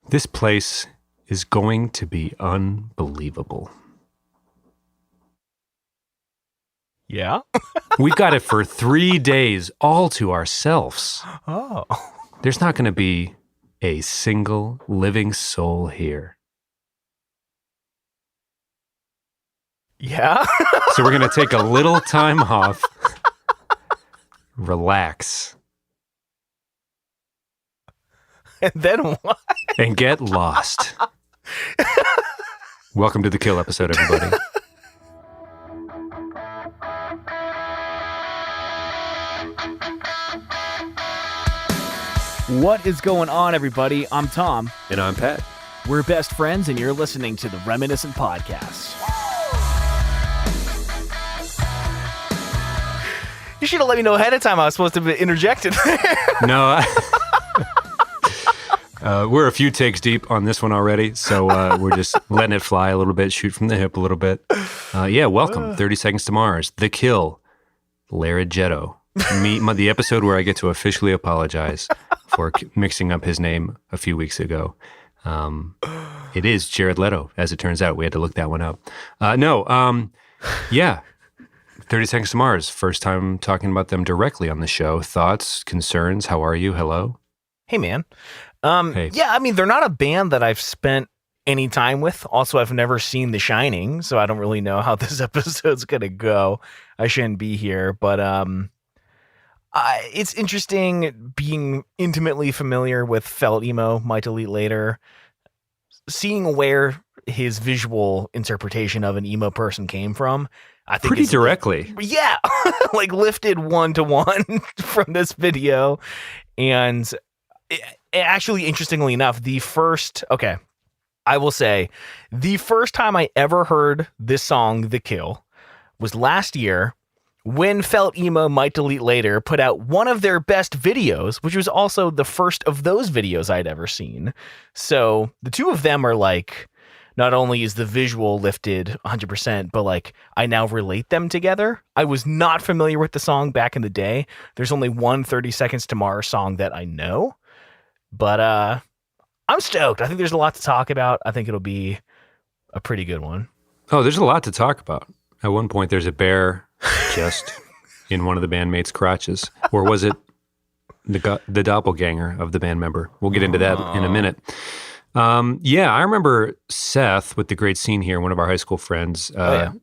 This place is going to be unbelievable. Yeah? We've got it for 3 days all to ourselves. Oh. There's not going to be a single living soul here. Yeah? So we're going to take a little time off, relax, And then what? and get lost. Welcome to the Kill episode, everybody. What is going on, everybody? I'm Tom. And I'm Pat. We're best friends, and you're listening to the Reminiscent Podcast. You should have let me know ahead of time I was supposed to be interjected. No, we're a few takes deep on this one already, so we're just letting it fly a little bit, shoot from the hip a little bit. Welcome, 30 Seconds to Mars, The Kill, Larighetto. The episode where I get to officially apologize for mixing up his name a few weeks ago. It is Jared Leto, as it turns out. We had to look that one up. 30 Seconds to Mars, first time talking about them directly on the show. Thoughts, concerns, how are you? Hello? Hey, man. Hey. Yeah, I mean, they're not a band that I've spent any time with. Also, I've never seen The Shining, so I don't really know how this episode's going to go. I shouldn't be here, but it's interesting being intimately familiar with Felt Emo, Might Delete Later, seeing where his visual interpretation of an emo person came from. I think Pretty directly. Yeah, like lifted 1-to-1 from this video. And actually, interestingly enough, I will say the first time I ever heard this song, The Kill, was last year when Felt Emo Might Delete Later put out one of their best videos, which was also the first of those videos I'd ever seen. So the two of them are like, not only is the visual lifted 100%, but like I now relate them together. I was not familiar with the song back in the day. There's only one 30 Seconds to Mars song that I know, but I'm stoked. I think there's a lot to talk about. I think it'll be a pretty good one. Oh, there's a lot to talk about. At one point, there's a bear just in one of the bandmates' crotches. Or was it the doppelganger of the band member? We'll get into that in a minute. I remember Seth with the great scene here, one of our high school friends,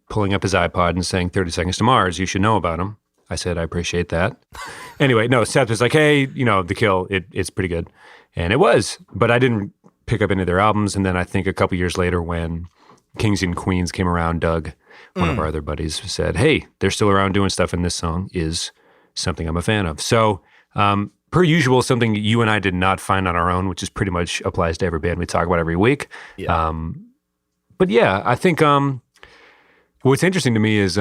pulling up his iPod and saying 30 Seconds to Mars, you should know about him. I said, I appreciate that. Anyway, no, Seth was like, hey, The Kill, it's pretty good. And it was, but I didn't pick up any of their albums. And then I think a couple years later when Kings and Queens came around, Doug, one of our other buddies, said, hey, they're still around doing stuff, and this song is something I'm a fan of. So, per usual, something you and I did not find on our own, which is pretty much applies to every band we talk about every week. Yeah. I think what's interesting to me is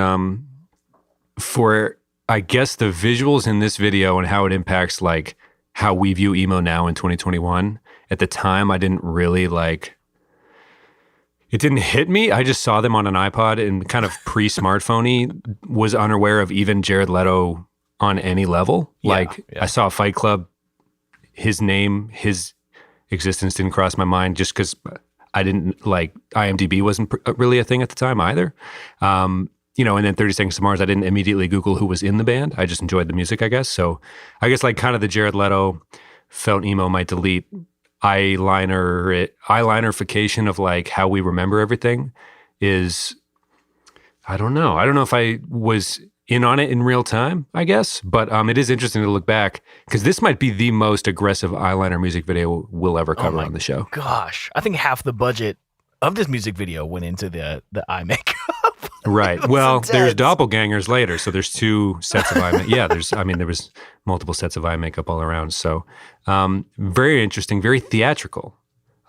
for, I guess, the visuals in this video and how it impacts like how we view emo now in 2021. At the time, I didn't really it didn't hit me. I just saw them on an iPod and kind of pre-smartphone-y, was unaware of even Jared Leto on any level. I saw Fight Club, his name, his existence didn't cross my mind just because I didn't IMDb wasn't really a thing at the time either. And then 30 Seconds to Mars, I didn't immediately Google who was in the band. I just enjoyed the music, I guess. So I guess kind of the Jared Leto Felt Emo Might Delete eyelinification of how we remember everything is, I don't know. I don't know if I was in on it in real time, I guess, but it is interesting to look back because this might be the most aggressive eyeliner music video we'll ever cover on the show. Gosh, I think half the budget of this music video went into the eye makeup. Right. Well, there's doppelgangers later, so there's two sets of eye makeup. Yeah, there was multiple sets of eye makeup all around. So very interesting, very theatrical.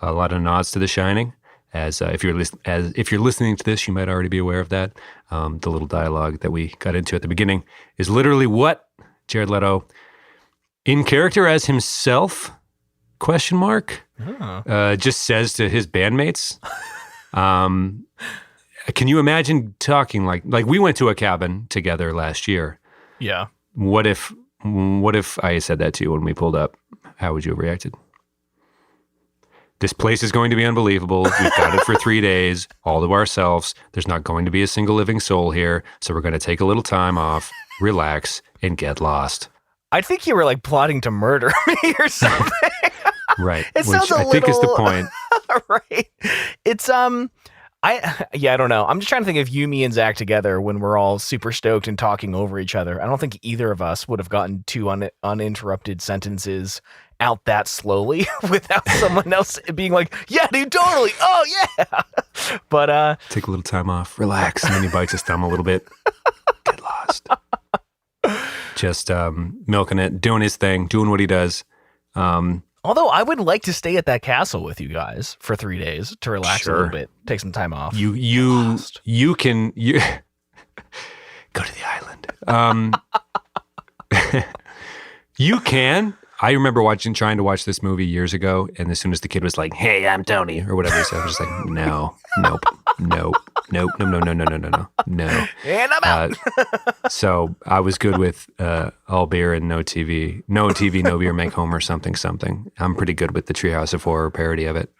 A lot of nods to The Shining. As if you're listening to this, you might already be aware of that. The little dialogue that we got into at the beginning is literally what Jared Leto, in character as himself, ? Just says to his bandmates. Can you imagine talking like we went to a cabin together last year? Yeah. What if I said that to you when we pulled up? How would you have reacted? This place is going to be unbelievable. We've got it for 3 days, all to ourselves. There's not going to be a single living soul here. So we're going to take a little time off, relax, and get lost. I think you were like plotting to murder me or something. Right. It Which sounds a I think is the point. Right. It's I don't know. I'm just trying to think of you, me, and Zach together when we're all super stoked and talking over each other. I don't think either of us would have gotten two uninterrupted sentences out that slowly without someone else being like, "Yeah, dude, totally. Oh yeah." But take a little time off, relax, and then he bites his thumb a little bit. Get lost. Just milking it, doing his thing, doing what he does. Although I would like to stay at that castle with you guys for 3 days to relax a little bit, take some time off. You can go to the island. You can. I remember trying to watch this movie years ago, and as soon as the kid was like, "Hey, I'm Tony," or whatever he said, I was just like, "No, nope, nope, nope, no, no, no, no, no, no, no, no." And I'm out. So I was good with all beer and no TV, no beer, make home or something. I'm pretty good with the Treehouse of Horror parody of it.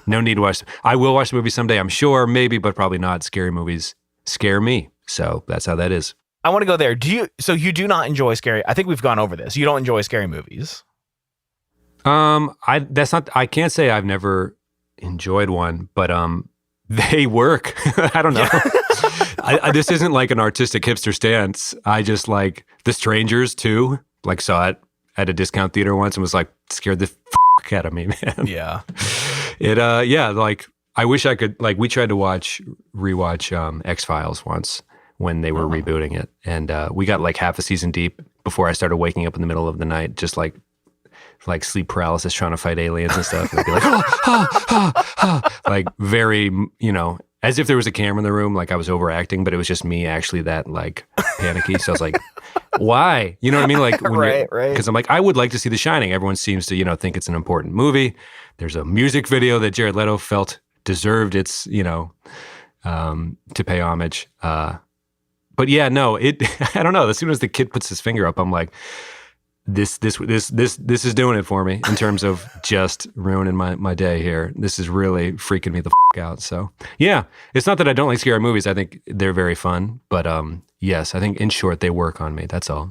No need to watch. I will watch the movie someday, I'm sure, maybe, but probably not. Scary movies scare me, so that's how that is. I want to go there. So you do not enjoy scary? I think we've gone over this. You don't enjoy scary movies. I can't say I've never enjoyed one, but they work. I don't know. This isn't like an artistic hipster stance. I just like The Strangers too. Like saw it at a discount theater once and was like scared the fuck out of me, man. Yeah. Like I wish I could. Like we tried to rewatch X-Files once when they were rebooting it, and we got like half a season deep before I started waking up in the middle of the night, just like sleep paralysis, trying to fight aliens and stuff. And I'd be like, like very, as if there was a camera in the room, like I was overacting, but it was just me actually that like panicky. So I was like, why? You know what I mean? Like, right. Because I'm like, I would like to see The Shining. Everyone seems to, think it's an important movie. There's a music video that Jared Leto felt deserved its, to pay homage. But yeah, no, I don't know. As soon as the kid puts his finger up, I'm like, this is doing it for me in terms of just ruining my day here. This is really freaking me the out. So yeah, it's not that I don't like scary movies. I think they're very fun, but yes, I think in short, they work on me. That's all.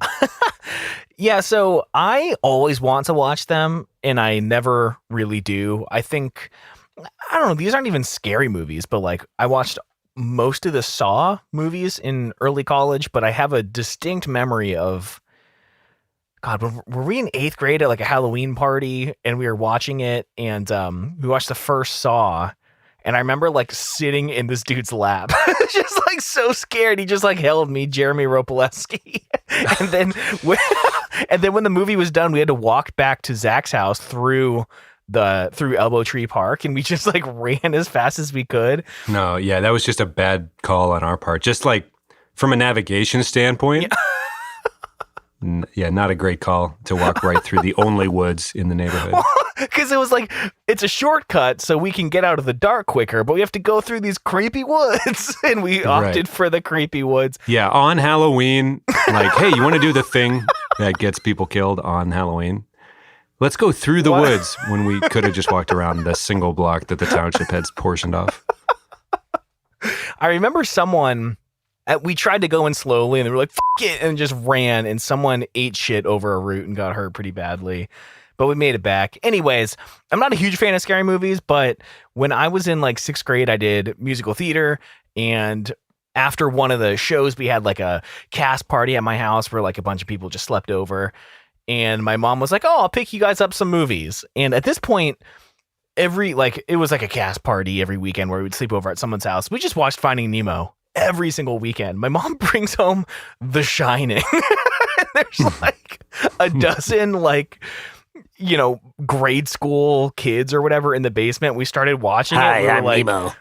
Yeah. So I always want to watch them and I never really do. I think, I don't know, these aren't even scary movies, but like I watched most of the Saw movies in early college, but I have a distinct memory of, God, were we in 8th grade at like a Halloween party and we were watching it, and we watched the first Saw, and I remember like sitting in this dude's lap, just like so scared. He just like held me, Jeremy Ropolewski. and then when the movie was done, we had to walk back to Zach's house through Elbow Tree Park, and we just like ran as fast as we could. No, yeah, that was just a bad call on our part. Just like from a navigation standpoint. Yeah. Yeah, not a great call to walk right through the only woods in the neighborhood. Because it was like, it's a shortcut so we can get out of the dark quicker, but we have to go through these creepy woods. And we opted for the creepy woods. Yeah, on Halloween, like, hey, you want to do the thing that gets people killed on Halloween? Let's go through the woods when we could have just walked around the single block that the township had portioned off. I remember we tried to go in slowly and they were like, "Fuck it," and just ran, and someone ate shit over a root and got hurt pretty badly, but we made it back. Anyways, I'm not a huge fan of scary movies, but when I was in like 6th grade, I did musical theater, and after one of the shows, we had like a cast party at my house where like a bunch of people just slept over, and my mom was like, "Oh, I'll pick you guys up some movies." And at this point, it was like a cast party every weekend where we would sleep over at someone's house. We just watched Finding Nemo every single weekend. My mom brings home The Shining. There's like a dozen grade school kids or whatever in the basement. We started watching it. Hi, I'm Nemo.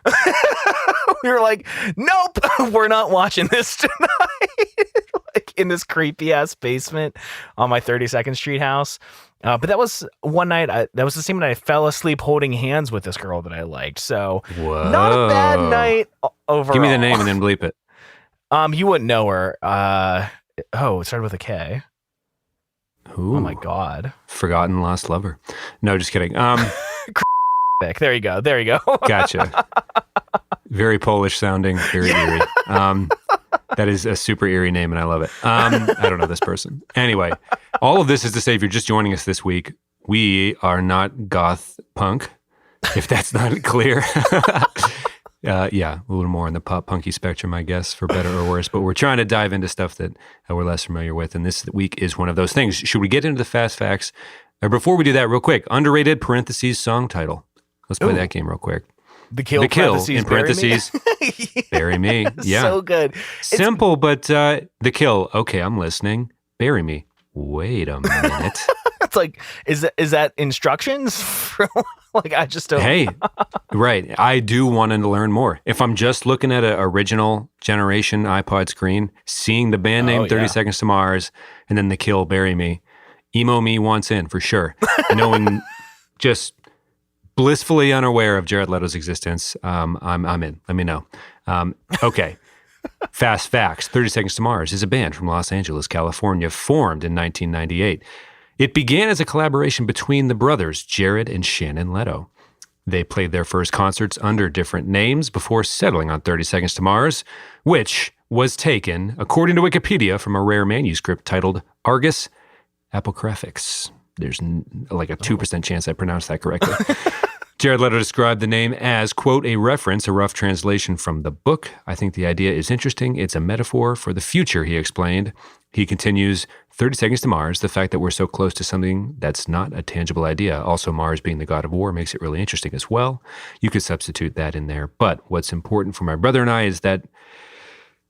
We were like, nope, we're not watching this tonight. Like in this creepy ass basement on my 32nd Street house. But that was one night. That was the same night I fell asleep holding hands with this girl that I liked. So not a bad night overall. Give me the name and then bleep it. You wouldn't know her. It started with a K. Ooh. Oh my God. Forgotten Lost Lover. No, just kidding. There you go. There you go. Gotcha. Very Polish sounding, very eerie. That is a super eerie name, and I love it. I don't know this person. Anyway, all of this is to say, if you're just joining us this week, we are not goth punk, if that's not clear. Yeah, a little more on the pop punky spectrum, I guess, for better or worse. But we're trying to dive into stuff that we're less familiar with, and this week is one of those things. Should we get into the fast facts? Or before we do that, real quick, underrated parentheses song title. Let's play that game real quick. The Kill, in parentheses, Bury Me. Yeah. So good. Simple, but The Kill. Okay, I'm listening. Bury Me. Wait a minute. It's like, is that instructions? Like, I just don't. Hey, right. I do want to learn more. If I'm just looking at an original generation iPod screen, seeing the band name 30 Seconds to Mars, and then The Kill, Bury Me, emo me wants in for sure. Knowing just blissfully unaware of Jared Leto's existence, I'm in. Let me know. Okay. Fast facts. 30 Seconds to Mars is a band from Los Angeles, California, formed in 1998. It began as a collaboration between the brothers, Jared and Shannon Leto. They played their first concerts under different names before settling on 30 Seconds to Mars, which was taken, according to Wikipedia, from a rare manuscript titled Argus Apocryphix. There's like a 2% chance I pronounced that correctly. Jared Leto described the name as, quote, a reference, a rough translation from the book. I think the idea is interesting. It's a metaphor for the future, he explained. He continues, 30 Seconds to Mars, the fact that we're so close to something that's not a tangible idea. Also, Mars being the god of war makes it really interesting as well. You could substitute that in there. But what's important for my brother and I is that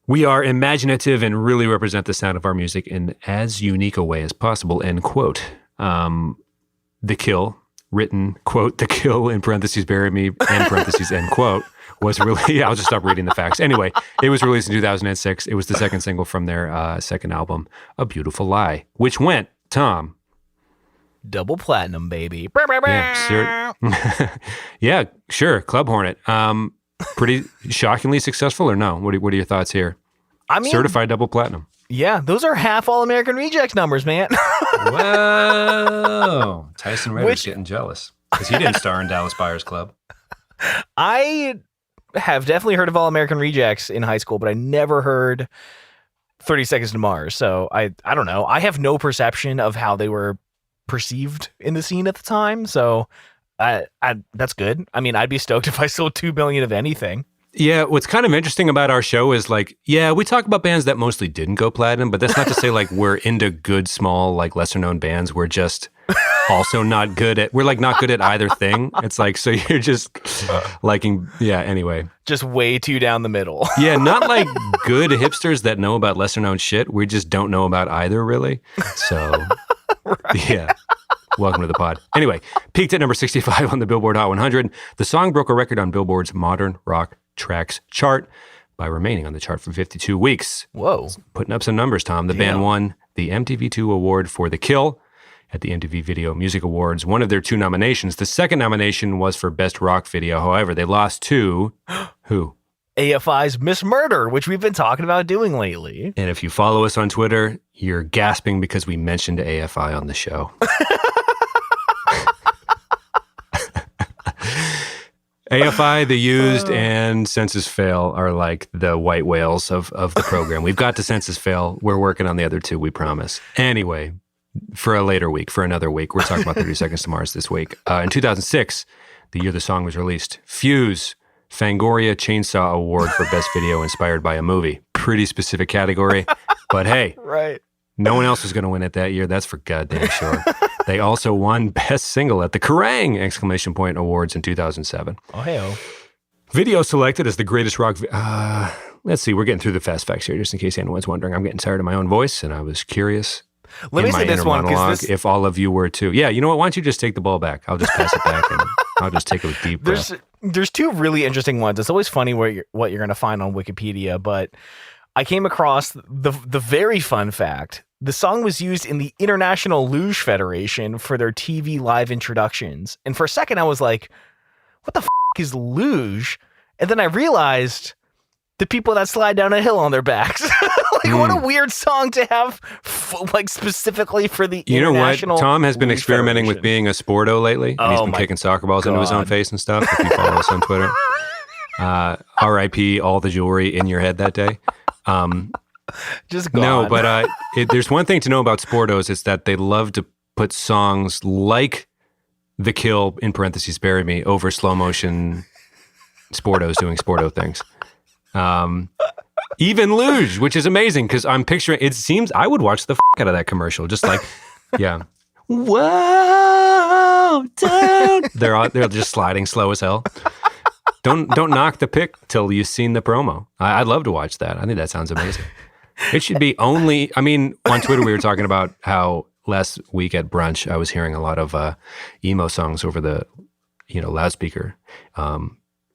we are imaginative and really represent the sound of our music in as unique a way as possible, end quote. The Kill, written, quote, The Kill, in parentheses, Bury Me, end parentheses, end quote, was really, I'll just stop reading the facts. Anyway, it was released in 2006. It was the second single from their second album, A Beautiful Lie, which went, Tom. Double platinum, baby. Yeah, sure. Club Hornet. Pretty shockingly successful or no? What are your thoughts here? I mean, certified double platinum. Yeah, those are half All-American Rejects numbers, man. Whoa. Tyson Redder's getting jealous because he didn't star in Dallas Buyers Club. I have definitely heard of All-American Rejects in high school, but I never heard 30 Seconds to Mars. So I don't know. I have no perception of how they were perceived in the scene at the time. So that's good. I mean, I'd be stoked if I sold 2 billion of anything. Yeah, what's kind of interesting about our show is like, yeah, we talk about bands that mostly didn't go platinum, but that's not to say like we're into good, small, like lesser known bands. We're just also not good at either thing. It's like, so you're just liking, yeah, anyway. Just way too down the middle. Yeah, not like good hipsters that know about lesser known shit. We just don't know about either, really. So, right. Yeah. Welcome to the pod. Anyway, peaked at number 65 on the Billboard Hot 100. The song broke a record on Billboard's Modern Rock Tracks chart by remaining on the chart for 52 weeks. Whoa. Putting up some numbers, Tom. The band won the MTV2 award for The Kill at the MTV Video Music Awards, one of their 2 nominations. The second nomination was for Best Rock Video. However, they lost to who? AFI's Miss Murder, which we've been talking about doing lately. And if you follow us on Twitter, you're gasping because we mentioned AFI on the show. AFI, The Used, and Census Fail are like the white whales of the program. We've got to Census Fail. We're working on the other 2, we promise. Anyway, for a later week, for another week, we're talking about 30 Seconds to Mars this week. In 2006, the year the song was released, Fuse Fangoria Chainsaw Award for Best Video Inspired by a Movie. Pretty specific category, but hey. Right. No one else was going to win it that year. That's for goddamn sure. They also won Best Single at the Kerrang! Awards in 2007. Oh, hey-oh. Video selected as the greatest rock... let's see. We're getting through the fast facts here, just in case anyone's wondering. I'm getting tired of my own voice, and I was curious. Let me say this one, because if all of you were too. Yeah, you know what? Why don't you just take the ball back? I'll just pass it back, and I'll just take a deep breath. There's 2 really interesting ones. It's always funny what you're going to find on Wikipedia, but I came across the very fun fact. The song was used in the International Luge Federation for their TV live introductions. And for a second, I was like, what the is luge? And then I realized the people that slide down a hill on their backs. What a weird song to have like specifically for the You know what? international. Tom has been Luge experimenting with Federation. being a sporto lately, and he's Oh been my kicking soccer balls into his own God. face and stuff. If you follow us on Twitter, R.I.P. all the jewelry in your head that day. Just gone. No, but there's one thing to know about sportos is that they love to put songs like "The Kill" in parentheses "Bury Me" over slow motion sportos doing sporto things. Even luge, which is amazing because I'm picturing. It seems I would watch the out of that commercial, just like, yeah. Whoa, down. They're just sliding slow as hell. Don't knock the pick till you've seen the promo. I'd love to watch that. I think that sounds amazing. It should be only. I mean, on Twitter we were talking about how last week at brunch I was hearing a lot of emo songs over the loudspeaker.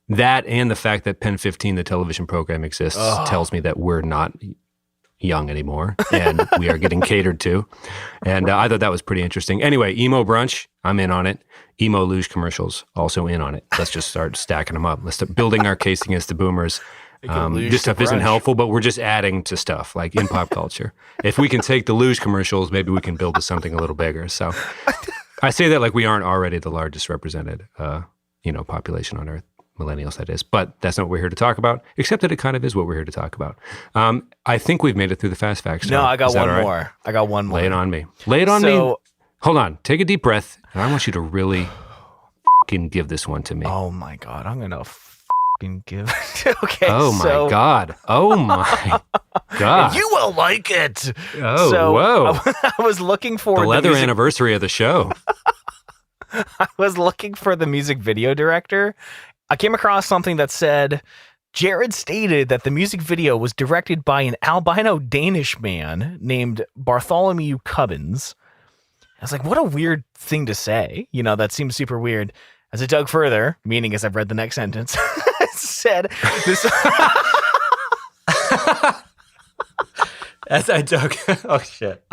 That and the fact that Pen 15, the television program, exists tells me that we're not young anymore and we are getting catered to. And I thought that was pretty interesting. Anyway, emo brunch, I'm in on it. Emo luge commercials, also in on it. Let's just start stacking them up. Let's start building our case against the boomers. This stuff isn't helpful, but we're just adding to stuff like in pop culture. If we can take the luge commercials, maybe we can build to something a little bigger. So I say that like we aren't already the largest represented, population on Earth. Millennials, that is. But that's not what we're here to talk about, except that it kind of is what we're here to talk about. I think we've made it through the fast facts. No, I got one right? more. I got one more. Lay it on me. Lay it on me. Hold on. Take a deep breath. And I want you to really fucking give this one to me. Oh my God. I'm going to fucking give it. Okay. Oh my God. Oh my God. You will like it. Oh, so whoa. I was looking for the leather anniversary of the show. I was looking for the music video director. I came across something that said, Jared stated that the music video was directed by an albino Danish man named Bartholomew Cubbins. I was like, what a weird thing to say. That seems super weird. As I dug further, meaning as I've read the next sentence, it said this. As I dug. Oh, shit.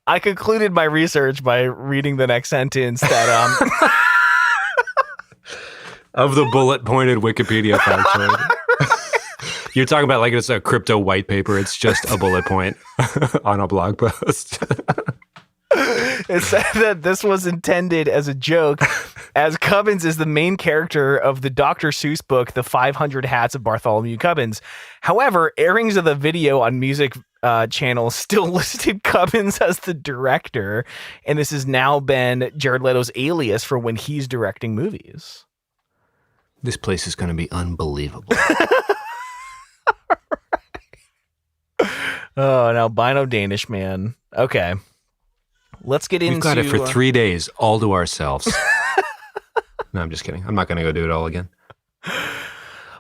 I concluded my research by reading the next sentence that of the bullet pointed Wikipedia factoid. You're talking about like it's a crypto white paper. It's just a bullet point on a blog post. It said that this was intended as a joke, as Cubbins is the main character of the Dr. Seuss book, The 500 Hats of Bartholomew Cubbins. However, airings of the video on music channels still listed Cubbins as the director, and this has now been Jared Leto's alias for when he's directing movies. This place is going to be unbelievable. Oh, an albino Danish man. Okay. Let's get into... We've got it for 3 days, all to ourselves. No, I'm just kidding. I'm not going to go do it all again.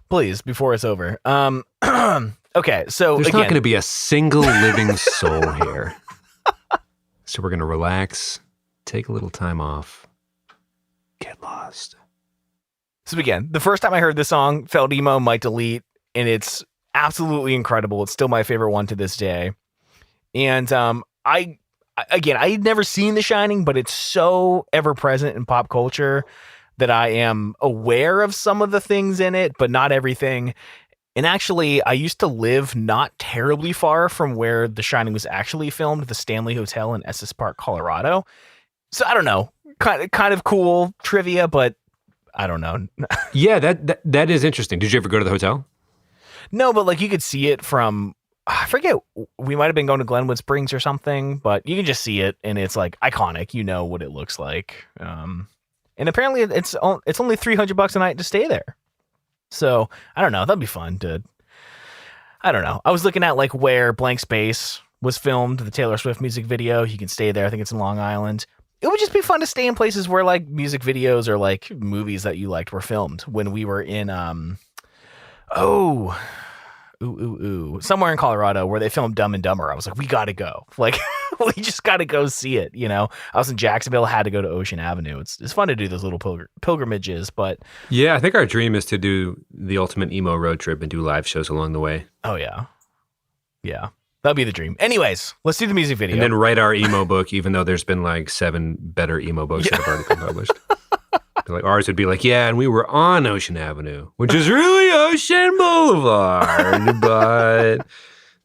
Please, before it's over. Okay, so there's again, not going to be a single living soul here. So we're going to relax, take a little time off, get lost. So again, the first time I heard this song, felt emo, might delete, and it's absolutely incredible. It's still my favorite one to this day. And I'd never seen The Shining, but it's so ever present in pop culture that I am aware of some of the things in it, but not everything. And actually, I used to live not terribly far from where The Shining was actually filmed, the Stanley Hotel in Estes Park, Colorado. So I don't know, kind of cool trivia, but I don't know. Yeah, that is interesting. Did you ever go to the hotel? No, but like you could see it from, I forget, we might have been going to Glenwood Springs or something, but you can just see it and it's like iconic. You know what it looks like. And apparently it's only $300 a night to stay there. So I don't know. That'd be fun to, I don't know. I was looking at like where Blank Space was filmed, the Taylor Swift music video. You can stay there. I think it's in Long Island. It would just be fun to stay in places where like music videos or like movies that you liked were filmed. When we were in, somewhere in Colorado where they filmed Dumb and Dumber. I was like, we got to go. Like, we just got to go see it. You know, I was in Jacksonville, had to go to Ocean Avenue. It's fun to do those little pilgrimages, but yeah, I think our dream is to do the ultimate emo road trip and do live shows along the way. Oh yeah. Yeah. That'd be the dream. Anyways, let's do the music video. And then write our emo book, even though there's been like 7 better emo books that have already been published. Like ours would be like, yeah, and we were on Ocean Avenue, which is really Ocean Boulevard, but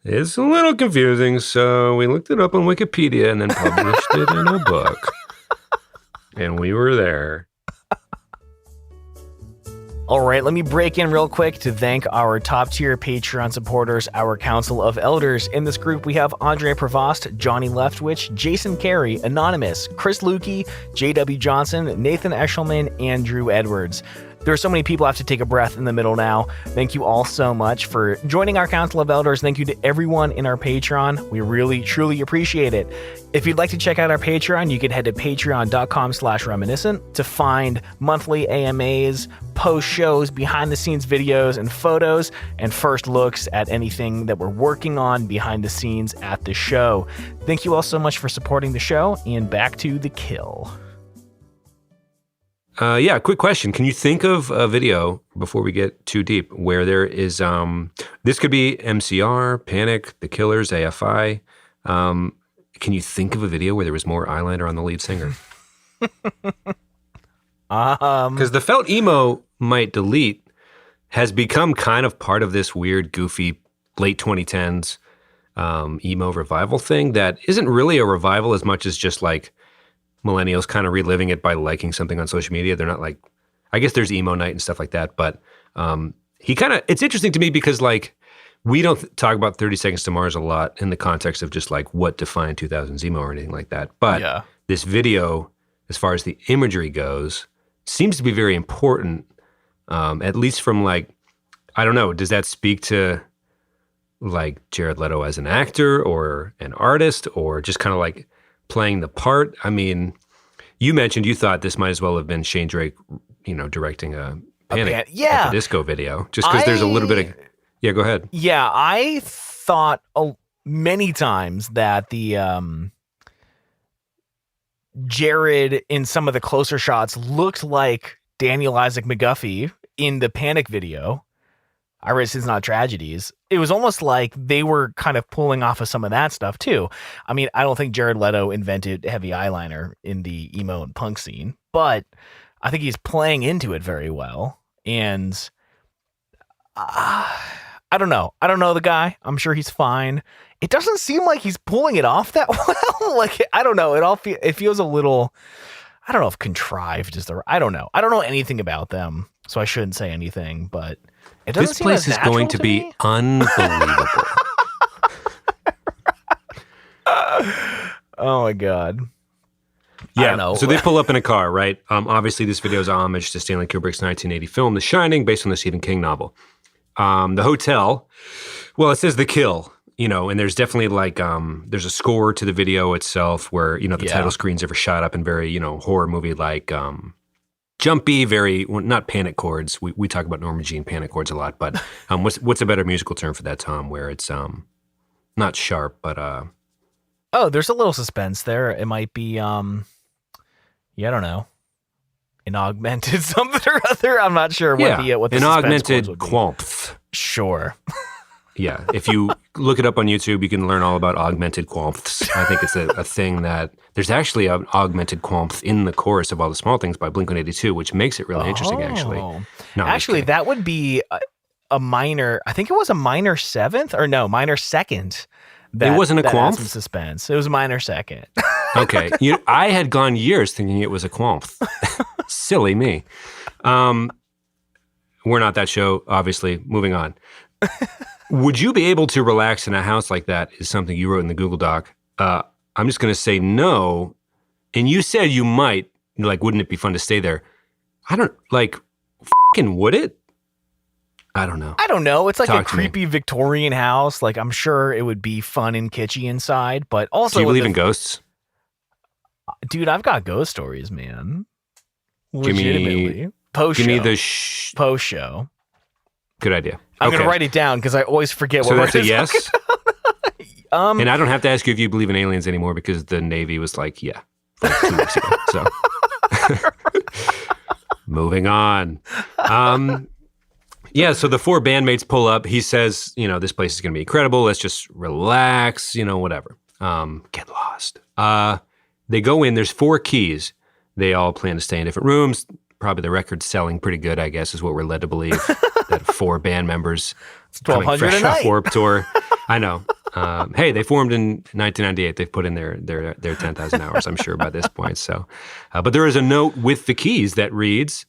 It's a little confusing, so we looked it up on Wikipedia and then published it in a book. And we were there. All right, let me break in real quick to thank our top-tier Patreon supporters, our Council of Elders. In this group, we have Andre Prevost, Johnny Leftwich, Jason Carey, Anonymous, Chris Lukey, J.W. Johnson, Nathan Eshelman, and Drew Edwards. There are so many people I have to take a breath in the middle now. Thank you all so much for joining our Council of Elders. Thank you to everyone in our Patreon. We really, truly appreciate it. If you'd like to check out our Patreon, you can head to patreon.com/reminiscent to find monthly AMAs, post shows, behind the scenes videos and photos, and first looks at anything that we're working on behind the scenes at the show. Thank you all so much for supporting the show, and back to the kill. Yeah, quick question. Can you think of a video, before we get too deep, where there is, this could be MCR, Panic, The Killers, AFI. Can you think of a video where there was more eyeliner on the lead singer? Because the felt emo might delete has become kind of part of this weird, goofy, late 2010s emo revival thing that isn't really a revival as much as just like millennials kind of reliving it by liking something on social media. They're not like, I guess there's emo night and stuff like that, but it's interesting to me because like we don't talk about 30 Seconds to Mars a lot in the context of just like what defined 2000s emo or anything like that. But this video, as far as the imagery goes, seems to be very important, at least from like, I don't know, does that speak to like Jared Leto as an actor or an artist or just kind of like playing the part? I mean, you mentioned you thought this might as well have been Shane Drake, directing a Panic at the Disco video, just because there's a little bit of... Yeah, go ahead. Yeah, I thought many times that the Jared in some of the closer shots looked like Daniel Isaac McGuffey in the Panic video. I Risk Is Not Tragedies. It was almost like they were kind of pulling off of some of that stuff too. I mean, I don't think Jared Leto invented heavy eyeliner in the emo and punk scene, but I think he's playing into it very well. And I don't know. I don't know the guy. I'm sure he's fine. It doesn't seem like he's pulling it off that well. Like, I don't know. It feels a little, I don't know if contrived is I don't know. I don't know anything about them, so I shouldn't say anything, but it doesn't this place is going to be unbelievable. Oh my God. Yeah, so they pull up in a car, right? Obviously, this video is a homage to Stanley Kubrick's 1980 film, The Shining, based on the Stephen King novel. The hotel, well, it says The Kill, and there's definitely like, there's a score to the video itself where, the title screen's ever shot up in very, horror movie like jumpy, very, well, not panic chords. We talk about Norma Jean panic chords a lot, but what's a better musical term for that, Tom, where it's not sharp, but... Oh, there's a little suspense there. It might be, I don't know, an augmented something or other. I'm not sure what the an augmented qualmth. Sure. Yeah, if you look it up on YouTube, you can learn all about augmented qualmths. I think it's a thing that there's actually an augmented qualmth in the chorus of All the Small Things by Blink-182, which makes it really interesting, actually. No, actually, that would be a minor, I think it was a minor seventh, or no, minor second. It wasn't a qualmth? Some suspense. It was a minor second. Okay. I had gone years thinking it was a qualmth. Silly me. We're not that show, obviously. Moving on. Would you be able to relax in a house like that is something you wrote in the Google Doc. I'm just going to say no. And you said you might. Like, wouldn't it be fun to stay there? I don't, like, fucking would it? I don't know. I don't know. It's like a creepy Victorian house. Like, I'm sure it would be fun and kitschy inside, but also... Do you believe in ghosts? Dude, I've got ghost stories, man. Legitimately. Post show. Give me the post show. Good idea. I'm going to write it down because I always forget what we're So that's a yes? And I don't have to ask you if you believe in aliens anymore because the Navy was like, yeah, like 2 weeks ago. So, moving on. Yeah, so the 4 bandmates pull up. He says, this place is going to be incredible. Let's just relax, whatever. Get lost. They go in. There's 4 keys. They all plan to stay in different rooms. probably the record's selling pretty good, I guess, is what we're led to believe. That 4 band members It's coming 1,200 fresh a off night. Warped Tour. I know. Hey, they formed in 1998. They've put in their 10,000 hours, I'm sure, by this point. So, but there is a note with the keys that reads,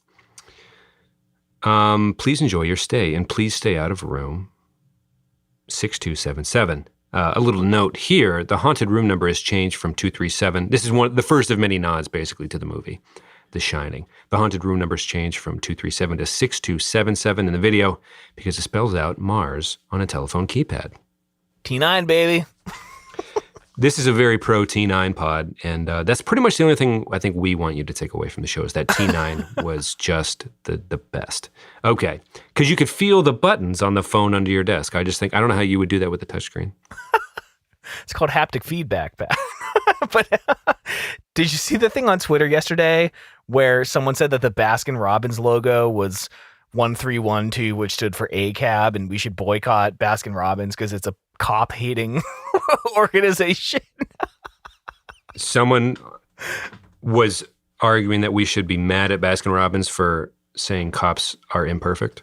please enjoy your stay and please stay out of room 6277. A little note here, the haunted room number has changed from 237. This is the first of many nods, basically, to the movie, The Shining. The haunted room number has changed from 237 to 6277 in the video because it spells out Mars on a telephone keypad. T9, baby. This is a very pro T9 pod, and that's pretty much the only thing I think we want you to take away from the show is that T9 was just the best. Okay, because you could feel the buttons on the phone under your desk. I don't know how you would do that with the touchscreen. It's called haptic feedback, Pat. But did you see the thing on Twitter yesterday where someone said that the Baskin Robbins logo was 1312, which stood for ACAB, and we should boycott Baskin Robbins because it's a cop-hating organization? Someone was arguing that we should be mad at Baskin Robbins for saying cops are imperfect.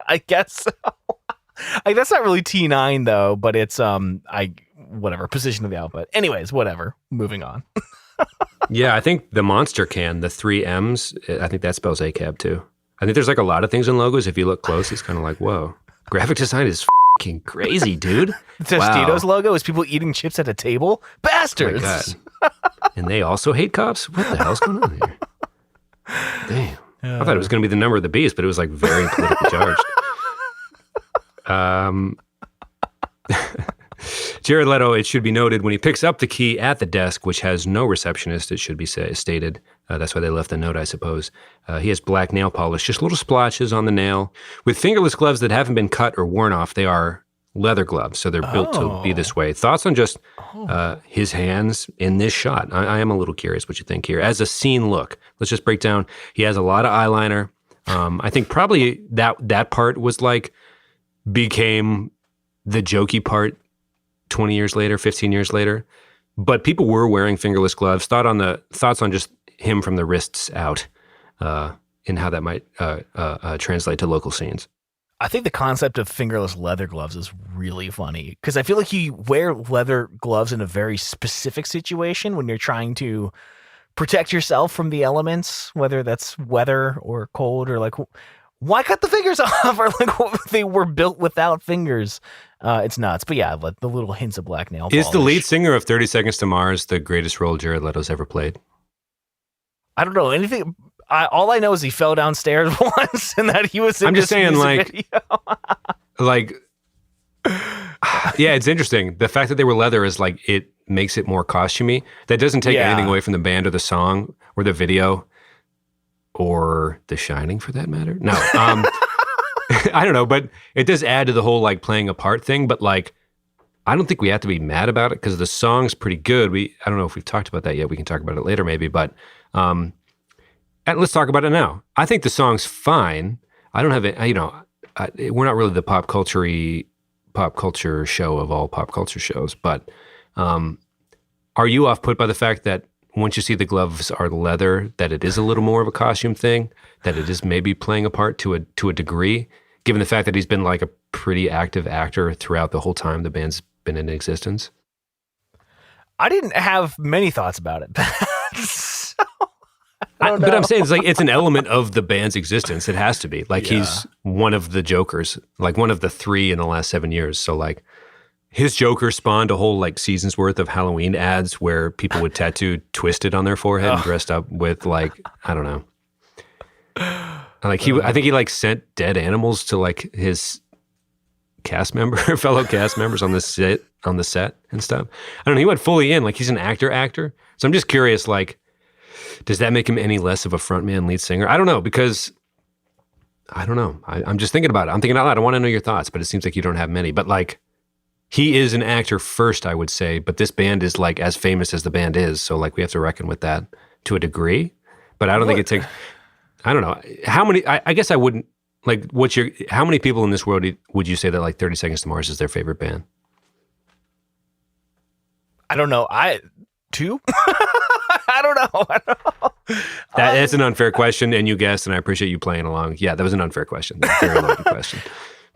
I guess so. That's not really T9 though, but it's whatever, position of the output. Anyways, whatever. Moving on. Yeah, I think the monster can, the 3 M's, I think that spells ACAB too. I think there's like a lot of things in logos. If you look close, it's kind of like, whoa. Graphic design is fucking crazy, dude. The Tuxedos logo is people eating chips at a table? Bastards. Oh my God. And they also hate cops? What the hell's going on here? Damn. I thought it was going to be the number of the beast, but it was like very politically charged. Jared Leto, it should be noted, when he picks up the key at the desk, which has no receptionist, it should be stated. That's why they left the note, I suppose. He has black nail polish, just little splotches on the nail. With fingerless gloves that haven't been cut or worn off, they are leather gloves, so they're built to be this way. Thoughts on just his hands in this shot? I am a little curious what you think here. As a scene look, let's just break down. He has a lot of eyeliner. I think probably that part was like, became the jokey part 20 years later, 15 years later. But people were wearing fingerless gloves. Thoughts on just him from the wrists out and how that might translate to local scenes. I think the concept of fingerless leather gloves is really funny because I feel like you wear leather gloves in a very specific situation when you're trying to protect yourself from the elements, whether that's weather or cold or like, why cut the fingers off? Or like they were built without fingers. It's nuts. But yeah, the little hints of black nail polish. Is the lead singer of 30 Seconds to Mars the greatest role Jared Leto's ever played? I don't know anything. All I know is he fell downstairs once and that he was in this music video. Like, yeah, it's interesting. The fact that they were leather is like, it makes it more costumey. That doesn't take anything away from the band or the song or the video. Or The Shining, for that matter. No, I don't know, but it does add to the whole like playing a part thing. But like, I don't think we have to be mad about it because the song's pretty good. I don't know if we've talked about that yet. We can talk about it later, maybe. But and let's talk about it now. I think the song's fine. I don't have it. We're not really the pop culture show of all pop culture shows. But are you off put by the fact that once you see the gloves are leather, that it is a little more of a costume thing, that it is maybe playing a part to a degree, given the fact that he's been like a pretty active actor throughout the whole time the band's been in existence? I didn't have many thoughts about it. But I'm saying it's an element of the band's existence. It has to be. Like he's one of the Jokers, like one of the 3 in the last 7 years. So like, his Joker spawned a whole like season's worth of Halloween ads where people would tattoo Twisted on their forehead and dressed up with like, I don't know. Like I think he like sent dead animals to like his fellow cast members on the set and stuff. I don't know. He went fully in, like he's an actor. So I'm just curious, like, does that make him any less of a frontman lead singer? I don't know, because I don't know. I'm just thinking about it. I'm thinking out loud. I want to know your thoughts, but it seems like you don't have many. But like, he is an actor first, I would say, but this band is like as famous as the band is. So like we have to reckon with that to a degree, but I don't think it takes, I don't know how many, I guess I wouldn't like how many people in this world would you say that like 30 Seconds to Mars is their favorite band? I don't know. 2? I don't know. That's an unfair question, and you guessed, and I appreciate you playing along. Yeah, that was an unfair question. That's a very loaded question.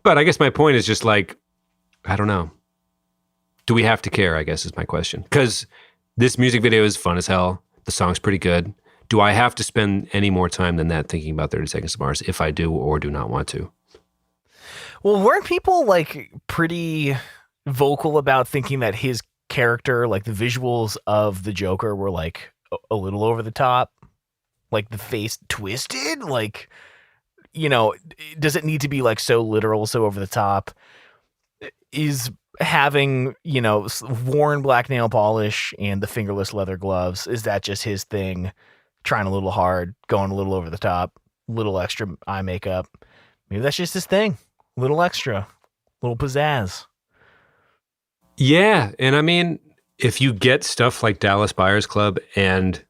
But I guess my point is just like, I don't know. Do we have to care, I guess is my question. Because this music video is fun as hell. The song's pretty good. Do I have to spend any more time than that thinking about 30 Seconds to Mars if I do or do not want to? Well, weren't people like pretty vocal about thinking that his character, like the visuals of the Joker were like a little over the top? Like the face twisted? Like, you know, does it need to be like so literal, so over the top? Is having, you know, worn black nail polish and the fingerless leather gloves, is that just his thing? Trying a little hard, going a little over the top, little extra eye makeup. Maybe that's just his thing. Little extra, little pizzazz. Yeah. And I mean, if you get stuff like Dallas Buyers Club and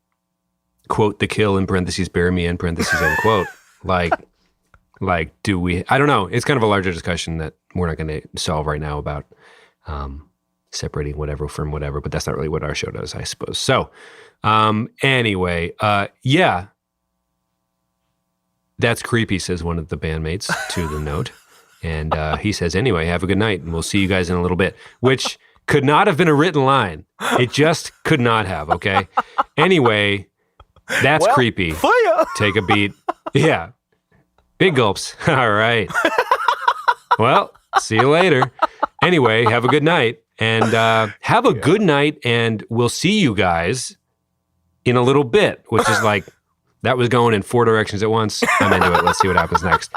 quote the kill in parentheses, bury me in parentheses, end quote, like, do we, I don't know. It's kind of a larger discussion that we're not going to solve right now about separating whatever from whatever, but that's not really what our show does, I suppose. So anyway, yeah, that's creepy, says one of the bandmates to the note. And he says, anyway, have a good night, and we'll see you guys in a little bit, which could not have been a written line. It just could not have, okay? Anyway, that's creepy. Fire. Take a beat. Yeah. Big gulps. All right. Well, see you later. Anyway, have a good night. And have a good night, and we'll see you guys in a little bit, which is like, that was going in 4 directions at once. I'm into it. Let's see what happens next.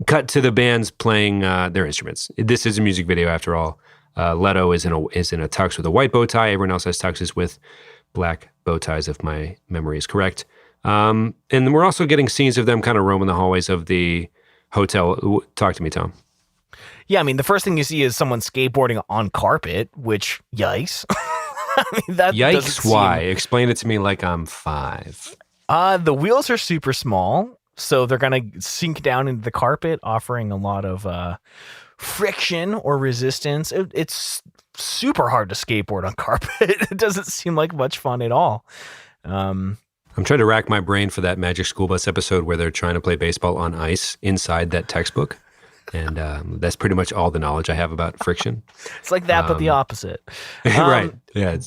Cut to the bands playing their instruments. This is a music video after all. Leto is in a tux with a white bow tie. Everyone else has tuxes with black bow ties, if my memory is correct. And we're also getting scenes of them kind of roaming the hallways of the hotel. Talk to me, Tom. Yeah, I mean, the first thing you see is someone skateboarding on carpet, which, yikes. I mean, that yikes, why? Explain it to me like I'm 5. The wheels are super small, so they're going to sink down into the carpet, offering a lot of friction or resistance. It's super hard to skateboard on carpet. It doesn't seem like much fun at all. I'm trying to rack my brain for that Magic School Bus episode where they're trying to play baseball on ice inside that textbook. And that's pretty much all the knowledge I have about friction. It's like that, but the opposite. Right. Yeah.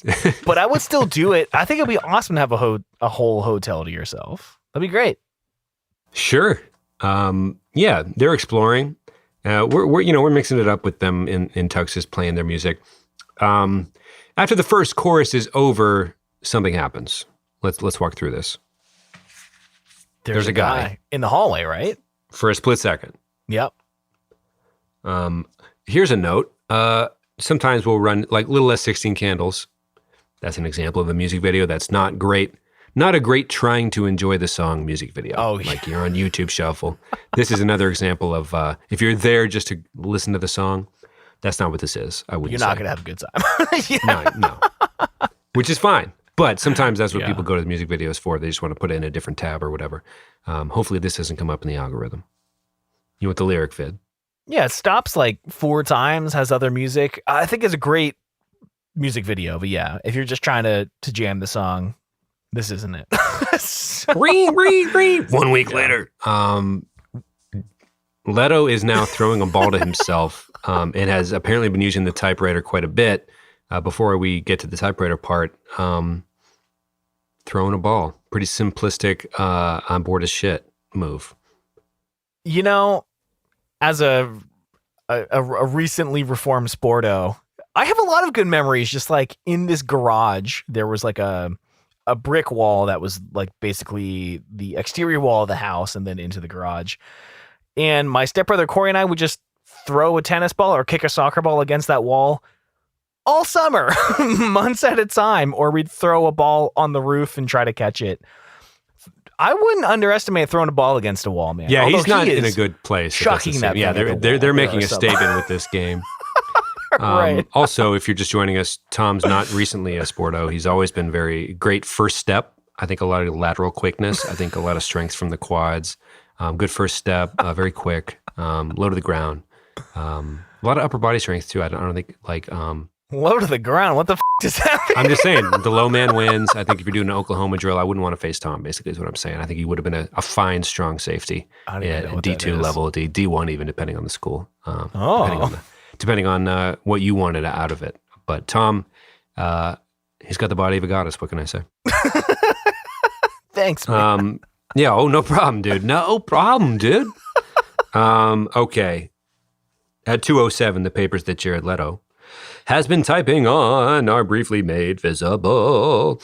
But I would still do it. I think it'd be awesome to have a whole hotel to yourself. That'd be great. Sure. Yeah, they're exploring. We're mixing it up with them in tuxes playing their music. After the first chorus is over, something happens. Let's walk through this. There's a guy in the hallway, right? For a split second. Yep. Here's a note. Sometimes we'll run like Little Less 16 Candles. That's an example of a music video that's not great. Not a great trying to enjoy the song music video. Oh, like you're on YouTube Shuffle. This is another example of if you're there just to listen to the song, that's not what this is. I wouldn't. You're not going to have a good time. No. Which is fine. But sometimes that's what people go to the music videos for. They just want to put it in a different tab or whatever. Hopefully this doesn't come up in the algorithm. You want the lyric vid? Yeah, it stops like 4 times, has other music. I think it's a great music video, but yeah, if you're just trying to jam the song, this isn't it. Ring. 1 week later. Leto is now throwing a ball to himself and has apparently been using the typewriter quite a bit. Before we get to the typewriter part, throwing a ball. Pretty simplistic, on board as shit move. You know, as a recently reformed sporto, I have a lot of good memories. Just like in this garage, there was like a brick wall that was like basically the exterior wall of the house and then into the garage. And my stepbrother Corey and I would just throw a tennis ball or kick a soccer ball against that wall all summer, months at a time, or we'd throw a ball on the roof and try to catch it. I wouldn't underestimate throwing a ball against a wall, man. Yeah, he's not in a good place. Chucking that. Yeah, they're making a statement with this game. Right. Also, if you're just joining us, Tom's not recently a sporto. He's always been very great first step. I think a lot of lateral quickness. I think a lot of strength from the quads. Good first step. Very quick. Low to the ground. A lot of upper body strength too. I don't think like Low to the ground. What the does that mean? I'm just saying, the low man wins. I think if you're doing an Oklahoma drill, I wouldn't want to face Tom, basically, is what I'm saying. I think he would have been a fine, strong safety I don't even know at what that D2 is. level, D1 even, depending on the school. Depending on what you wanted out of it. But Tom, he's got the body of a goddess. What can I say? Thanks, man. Yeah, oh, no problem, dude. No problem, dude. Okay. At 2:07, the papers that Jared Leto has been typing on are briefly made visible.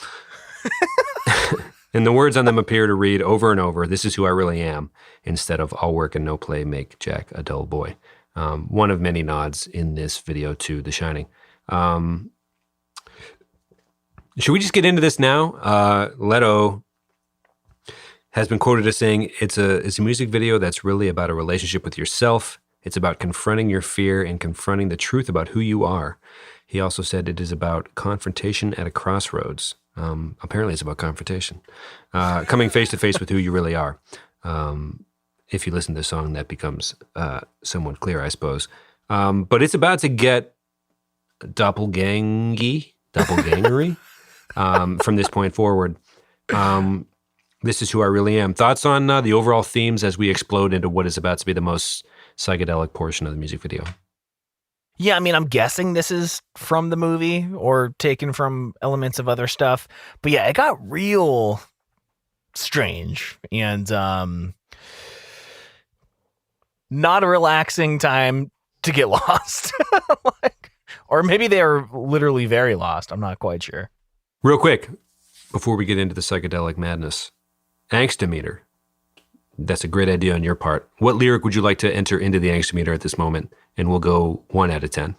And the words on them appear to read over and over, "This is who I really am," instead of "All work and no play make Jack a dull boy." One of many nods in this video to The Shining. Should we just get into this now? Leto has been quoted as saying, it's a music video that's really about a relationship with yourself. It's about confronting your fear and confronting the truth about who you are. He also said it is about confrontation at a crossroads. Apparently it's about confrontation. Coming face to face with who you really are. If you listen to the song, that becomes somewhat clear, I suppose. But it's about to get doppelgangery from this point forward. This is who I really am. Thoughts on the overall themes as we explode into what is about to be the most psychedelic portion of the music video? Yeah, I mean, I'm guessing this is from the movie or taken from elements of other stuff. But yeah, it got real strange and not a relaxing time to get lost. Or maybe they were literally very lost. I'm not quite sure. Real quick, before we get into the psychedelic madness, angstometer. That's a great idea on your part. What lyric would you like to enter into the angstometer at this moment? And we'll go 1 out of 10.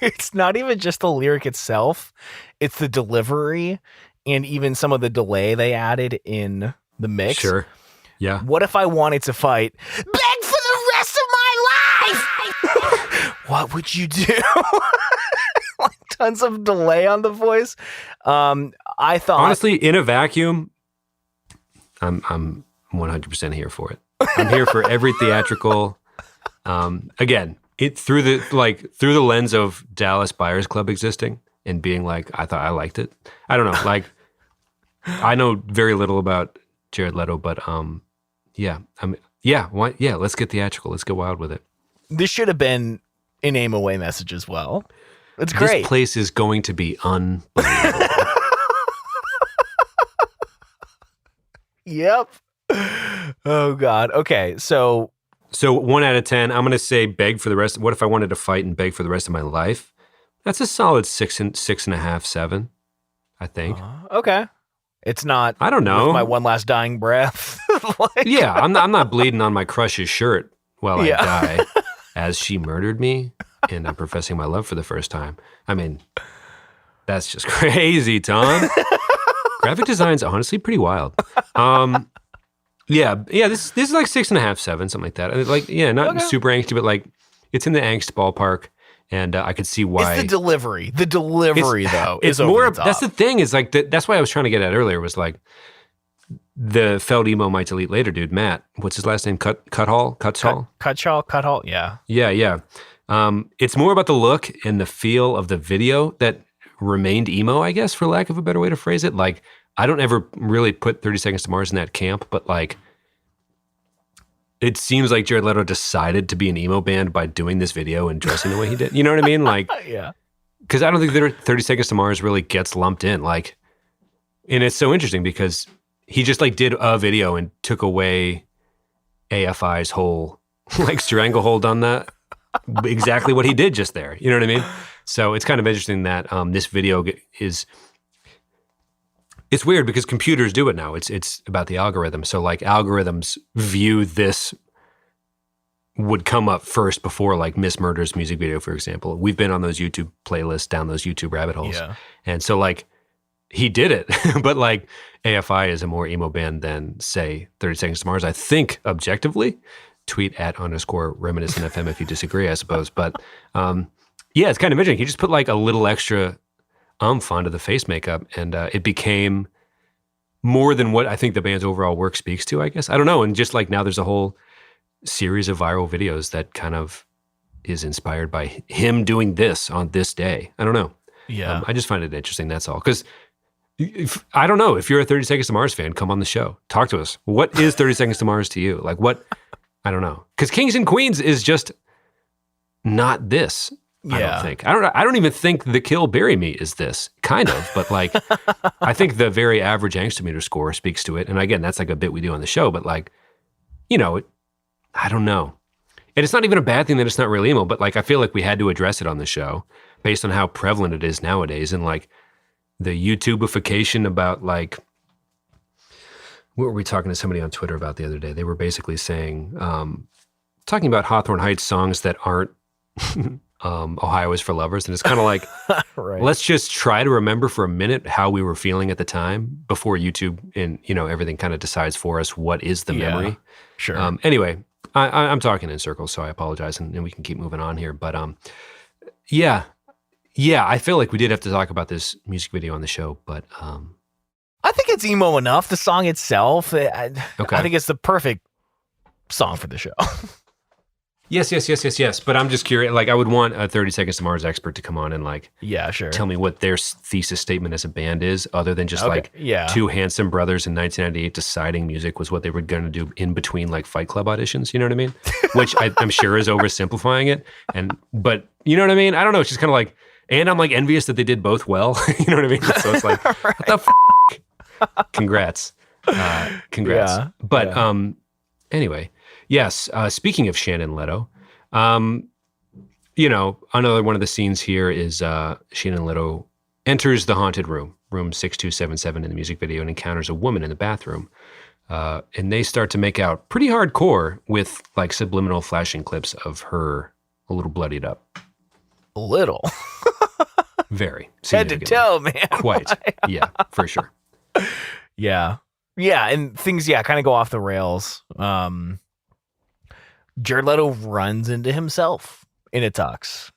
It's not even just the lyric itself. It's the delivery and even some of the delay they added in the mix. Sure. Yeah. What if I wanted to fight? Beg for the rest of my life! What would you do? Like tons of delay on the voice. I thought... Honestly, in a vacuum, I'm 100% here for it. I'm here for every theatrical. Again, it through the lens of Dallas Buyers Club existing and being like, I thought I liked it. I don't know. Like, I know very little about Jared Leto, but let's get theatrical. Let's get wild with it. This should have been an aim away message as well. It's great. This place is going to be unbelievable. Yep. Oh God. Okay. So 1 out of 10, I'm going to say beg for the rest. What if I wanted to fight and beg for the rest of my life? That's a solid 6.5, 7, I think. Okay. It's not. I don't know. With my one last dying breath. Yeah, I'm not bleeding on my crush's shirt while I die as she murdered me and I'm professing my love for the first time. I mean, that's just crazy, Tom. Graphic design's honestly pretty wild. Yeah. This is like 6.5, 7, something like that. Not super angsty, but like it's in the angst ballpark, and I could see why. It's the delivery. The delivery, though, is over more. the top. That's the thing. Is like that's why I was trying to get at earlier. Was like the felt emo might delete later dude. Matt, what's his last name? Cuthall. Yeah. Yeah. It's more about the look and the feel of the video that remained emo, I guess, for lack of a better way to phrase it. Like, I don't ever really put 30 Seconds to Mars in that camp, but like, it seems like Jared Leto decided to be an emo band by doing this video and dressing the way he did. You know what I mean? Like, Yeah. Because I don't think 30 Seconds to Mars really gets lumped in. Like, and it's so interesting because he just like did a video and took away AFI's whole like stranglehold on that. Exactly what he did just there. You know what I mean? So it's kind of interesting that this video is. It's weird because computers do it now. It's about the algorithm. So like algorithms view this would come up first before like Miss Murder's music video, for example. We've been on those YouTube playlists, down those YouTube rabbit holes. Yeah. And so like he did it, but like AFI is a more emo band than say 30 Seconds to Mars. I think objectively, tweet @_reminiscent FM if you disagree, I suppose. But yeah, it's kind of interesting. He just put like a little extra onto the face makeup, and it became more than what I think the band's overall work speaks to, I guess. I don't know. And just like now there's a whole series of viral videos that kind of is inspired by him doing this on this day. I don't know. Yeah. I just find it interesting. That's all. Because I don't know if you're a 30 Seconds to Mars fan, come on the show, talk to us. What is 30 Seconds to Mars to you? Like what? I don't know. Because Kings and Queens is just not this. I don't think. I don't even think The Kill Bury Me is this, kind of, but like I think the very average angstometer score speaks to it. And again, that's like a bit we do on the show, but like, you know, I don't know. And it's not even a bad thing that it's not real emo, but like I feel like we had to address it on the show based on how prevalent it is nowadays, and like the YouTubeification about like, what were we talking to somebody on Twitter about the other day? They were basically saying, talking about Hawthorne Heights songs that aren't Ohio is for Lovers. And it's kind of like, right. Let's just try to remember for a minute how we were feeling at the time before YouTube and, you know, everything kind of decides for us what is the memory. Sure. Anyway, I'm talking in circles, so I apologize, and we can keep moving on here. But yeah, I feel like we did have to talk about this music video on the show, but I think it's emo enough. The song itself, I think it's the perfect song for the show. Yes. But I'm just curious. Like, I would want a 30 Seconds to Mars expert to come on and like, tell me what their thesis statement as a band is, other than just two handsome brothers in 1998 deciding music was what they were going to do in between like Fight Club auditions. You know what I mean? Which I'm sure is oversimplifying it. But you know what I mean? I don't know. It's just kind of like, and I'm like envious that they did both well. You know what I mean? So it's like, what the Congrats. Yeah. But anyway. Yes. Speaking of Shannon Leto, you know, another one of the scenes here is Shannon Leto enters the haunted room 6277 in the music video, and encounters a woman in the bathroom. And they start to make out pretty hardcore with like subliminal flashing clips of her a little bloodied up. A little. Very. Head to toe, man. Quite. Yeah, for sure. Yeah. Yeah. And things, kind of go off the rails. Jared Leto runs into himself in a tux.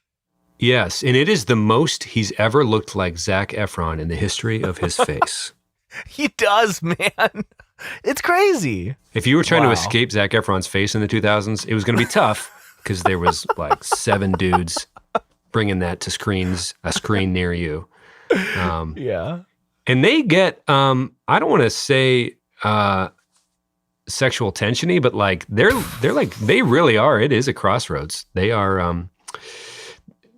Yes, and it is the most he's ever looked like Zac Efron in the history of his face. He does, man. It's crazy. If you were trying to escape Zac Efron's face in the 2000s, it was going to be tough because there was like 7 dudes bringing that to a screen near you. Yeah. And they get, I don't want to say sexual tension-y, but like they're like, they really are. It is a crossroads. They are,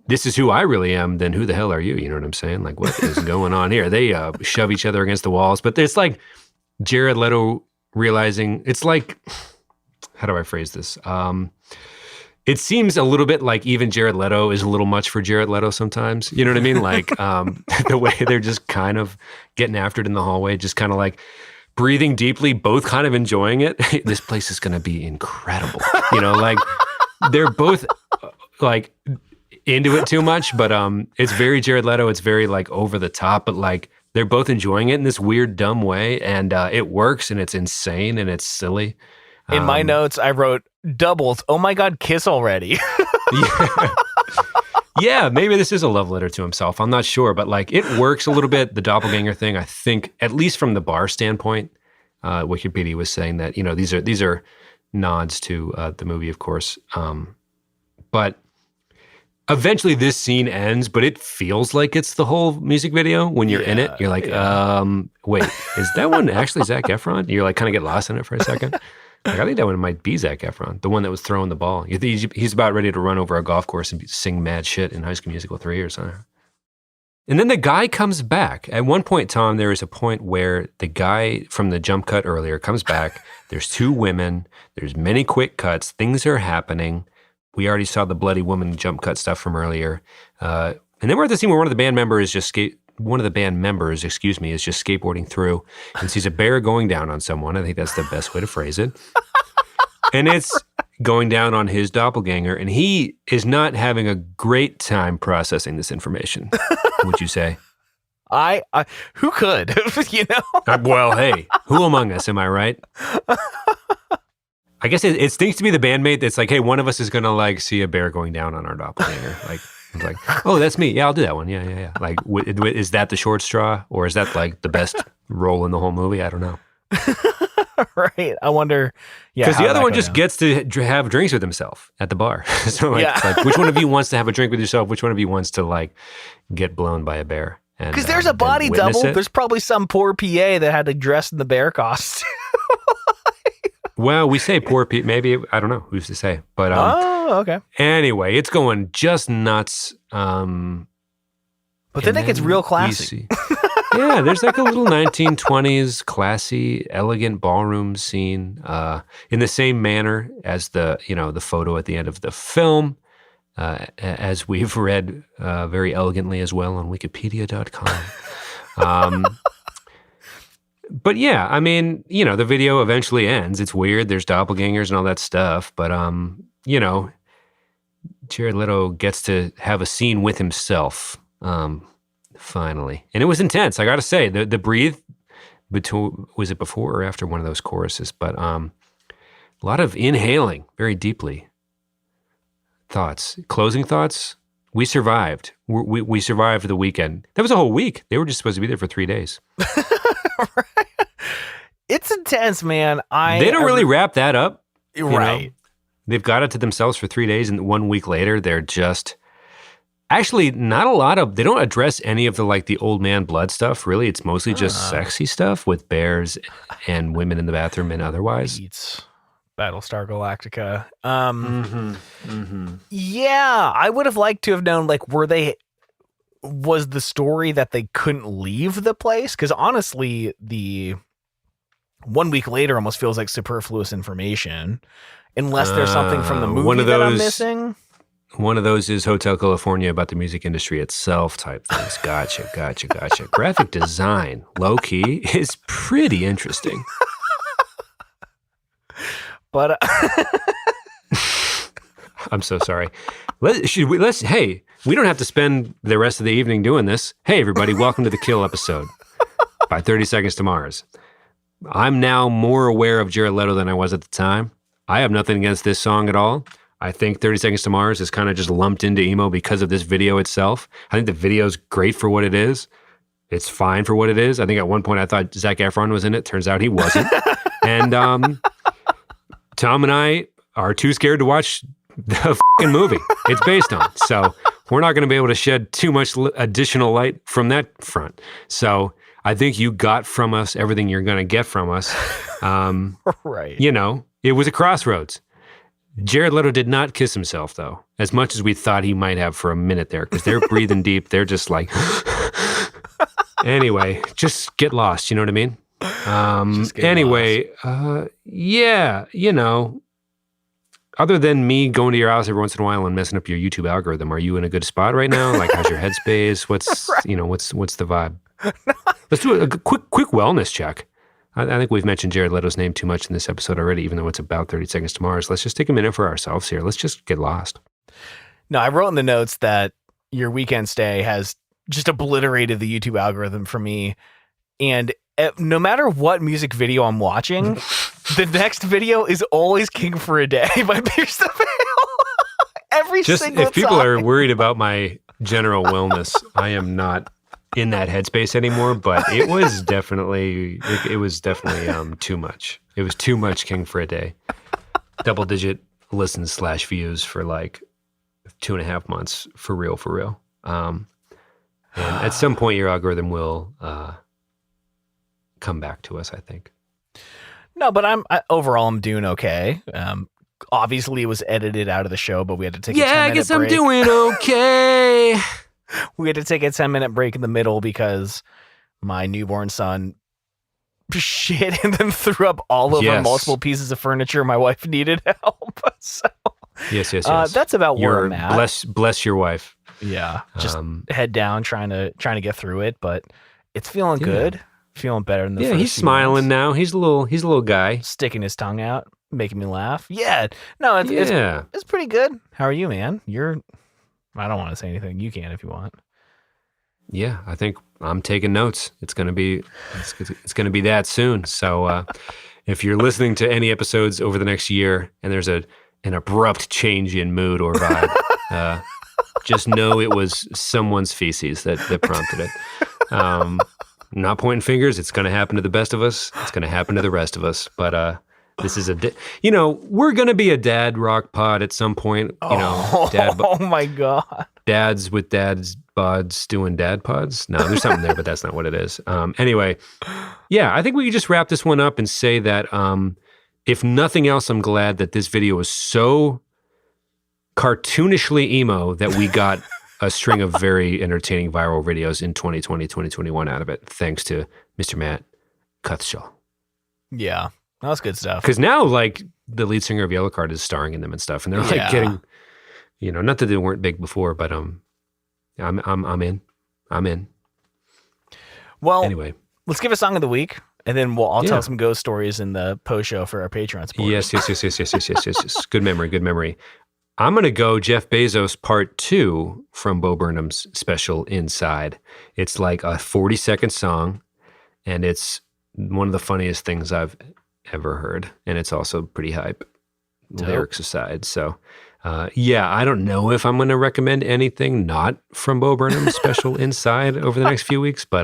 this is who I really am, then who the hell are you? You know what I'm saying? Like, what is going on here? They shove each other against the walls, but it's like Jared Leto realizing, it's like, how do I phrase this? It seems a little bit like even Jared Leto is a little much for Jared Leto sometimes. You know what I mean? Like the way they're just kind of getting after it in the hallway, just kind of like breathing deeply, both kind of enjoying it. This place is going to be incredible. You know, like they're both like into it too much, but it's very Jared Leto. It's very like over the top, but like they're both enjoying it in this weird, dumb way. And it works, and it's insane, and it's silly. In my notes, I wrote doubles. Oh my God, kiss already. Yeah, maybe this is a love letter to himself. I'm not sure, but like it works a little bit. The doppelganger thing, I think, at least from the bar standpoint, Wikipedia was saying that, you know, these are nods to the movie, of course. But eventually this scene ends, but it feels like it's the whole music video. When you're in it, you're like, wait, is that one actually Zac Efron? You're like kind of get lost in it for a second. Like, I think that one might be Zac Efron, the one that was throwing the ball. He's about ready to run over a golf course and sing mad shit in High School Musical 3 or something. And then the guy comes back. At one point, Tom, there is a point where the guy from the jump cut earlier comes back. There's 2 women. There's many quick cuts. Things are happening. We already saw the bloody woman jump cut stuff from earlier. And then we're at the scene where one of the band members is just skateboarding through and sees a bear going down on someone. I think that's the best way to phrase it. And it's going down on his doppelganger, and he is not having a great time processing this information, would you say? I who could, you know? Well, hey, who among us, am I right? I guess it stinks to be the bandmate that's like, hey, one of us is going to like see a bear going down on our doppelganger. It's like, oh, that's me. Yeah, I'll do that one. Yeah. Like, is that the short straw, or is that like the best role in the whole movie? I don't know. Right. I wonder. Yeah. Because how the did other that one go just down? gets to have drinks with himself at the bar. So like, Yeah. it's like, which one of you wants to have a drink with yourself? Which one of you wants to like get blown by a bear? Because there's a body double. There's probably some poor PA that had to dress in the bear costume. Well, we say poor Pete. Maybe, I don't know. Who's to say? But okay. anyway, it's going just nuts. But then it gets real classy. Yeah, there's like a little 1920s classy, elegant ballroom scene in the same manner as the photo at the end of the film, as we've read very elegantly as well on wikipedia.com. But yeah, I mean, the video eventually ends. It's weird. There's doppelgangers and all that stuff. But, Jared Leto gets to have a scene with himself, finally. And it was intense. I got to say, the breathe, was it before or after one of those choruses? But a lot of inhaling very deeply. Thoughts, closing thoughts. We survived. We survived the weekend. That was a whole week. They were just supposed to be there for 3 days. Right. It's intense, man. They don't really wrap that up. Right. They've got it to themselves for 3 days, and 1 week later, they're just actually not a lot of. They don't address any of the old man blood stuff. Really, it's mostly just sexy stuff with bears and women in the bathroom and otherwise. Beats Battlestar Galactica. Yeah, I would have liked to have known. Was the story that they couldn't leave the place? Because honestly, the 1 week later almost feels like superfluous information, unless there's something from the movie that I'm missing. One of those is Hotel California about the music industry itself type things. Gotcha. Graphic design, low key, is pretty interesting. But I'm so sorry. Hey, we don't have to spend the rest of the evening doing this. Hey, everybody, welcome to the Kill episode by 30 Seconds to Mars. I'm now more aware of Jared Leto than I was at the time. I have nothing against this song at all. I think 30 Seconds to Mars is kind of just lumped into emo because of this video itself. I think the video's great for what it is. It's fine for what it is. I think at one point I thought Zac Efron was in it. Turns out he wasn't. And Tom and I are too scared to watch the fucking movie it's based on. So we're not going to be able to shed too much additional light from that front. So I think you got from us everything you're going to get from us. Right. It was a crossroads. Jared Leto did not kiss himself, though, as much as we thought he might have for a minute there, because they're breathing deep. They're just like, anyway, just get lost. You know what I mean? Anyway, yeah, other than me going to your house every once in a while and messing up your YouTube algorithm, are you in a good spot right now? Like, how's your headspace? What's, right. What's the vibe? Let's do a quick wellness check. I think we've mentioned Jared Leto's name too much in this episode already, even though it's about 30 Seconds to Mars. Let's just take a minute for ourselves here. Let's just get lost. No, I wrote in the notes that your weekend stay has just obliterated the YouTube algorithm for me. And no matter what music video I'm watching, the next video is always King for a Day by Pierce the Veil. Every single time. If people are worried about my general wellness, I am not in that headspace anymore, but it was definitely too much. It was too much King for a Day. Double-digit listens / views for like 2.5 months, for real. And at some point, your algorithm will come back to us, I think. No, but overall I'm doing okay. Obviously, it was edited out of the show, but we had to take a 10-minute break. I guess I'm doing okay. We had to take a 10-minute break in the middle because my newborn son shit and then threw up all over multiple pieces of furniture. My wife needed help. So yes. That's about where I'm at. Bless your wife. Yeah, just head down, trying to get through it, but it's feeling good. Feeling better than the first he's smiling now. He's a little guy sticking his tongue out, making me laugh. Yeah, no, it's pretty good. How are you, man? I don't want to say anything. You can if you want. Yeah, I think I'm taking notes. It's gonna be that soon. So if you're listening to any episodes over the next year and there's an abrupt change in mood or vibe, just know it was someone's feces that prompted it. I'm not pointing fingers. It's going to happen to the best of us. It's going to happen to the rest of us. But this is we're going to be a dad rock pod at some point. Oh my God. Dads with dads bods doing dad pods. No, there's something there, but that's not what it is. Anyway, yeah, I think we could just wrap this one up and say that if nothing else, I'm glad that this video was so cartoonishly emo that we got a string of very entertaining viral videos in 2020, 2021 out of it, thanks to Mr. Matt Cuthshaw. Yeah, that was good stuff. Because now, like, the lead singer of Yellowcard is starring in them and stuff, and they're like getting, not that they weren't big before, but I'm in. Well, anyway, let's give a song of the week, and then I'll tell some ghost stories in the post show for our Patreon supporters. Yes. Good memory. I'm going to go Jeff Bezos Part 2 from Bo Burnham's special Inside. It's like a 40-second song, and it's one of the funniest things I've ever heard, and it's also pretty hype, lyrics aside. So, I don't know if I'm going to recommend anything not from Bo Burnham's special Inside over the next few weeks, but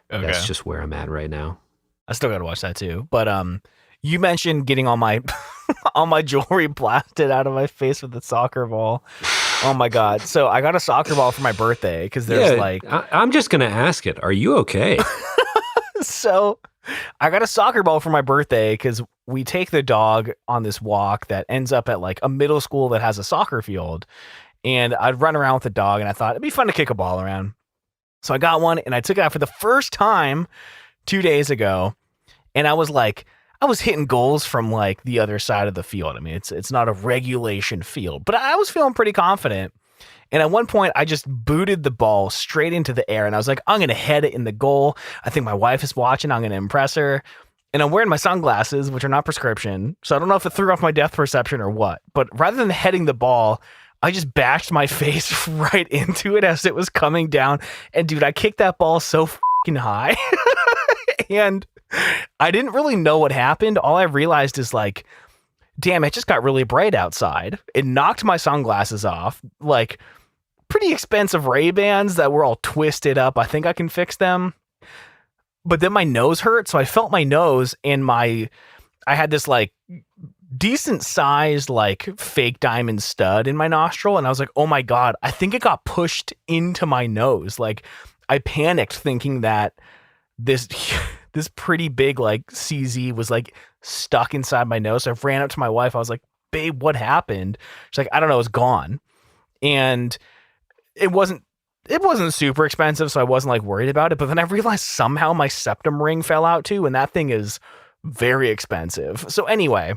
that's just where I'm at right now. I still got to watch that too. But you mentioned getting all my all my jewelry blasted out of my face with the soccer ball. Oh my God. So I got a soccer ball for my birthday because there's I'm just going to ask it. Are you okay? So I got a soccer ball for my birthday because we take the dog on this walk that ends up at like a middle school that has a soccer field. And I'd run around with the dog and I thought it'd be fun to kick a ball around. So I got one and I took it out for the first time 2 days ago. And I was hitting goals from like the other side of the field. I mean, it's not a regulation field, but I was feeling pretty confident. And at one point, I just booted the ball straight into the air. And I was like, I'm going to head it in the goal. I think my wife is watching. I'm going to impress her. And I'm wearing my sunglasses, which are not prescription. So I don't know if it threw off my depth perception or what. But rather than heading the ball, I just bashed my face right into it as it was coming down. And dude, I kicked that ball so fucking high. And I didn't really know what happened. All I realized is like, damn, it just got really bright outside. It knocked my sunglasses off, like pretty expensive Ray-Bans that were all twisted up. I think I can fix them. But then my nose hurt. So I felt my nose and I had this like decent sized like fake diamond stud in my nostril. And I was like, oh my God, I think it got pushed into my nose. Like I panicked thinking that this pretty big like CZ was like stuck inside my nose. So I ran up to my wife. I was like, babe, what happened? She's like, I don't know. It's gone. And it wasn't super expensive. So I wasn't like worried about it. But then I realized somehow my septum ring fell out too. And that thing is very expensive. So anyway,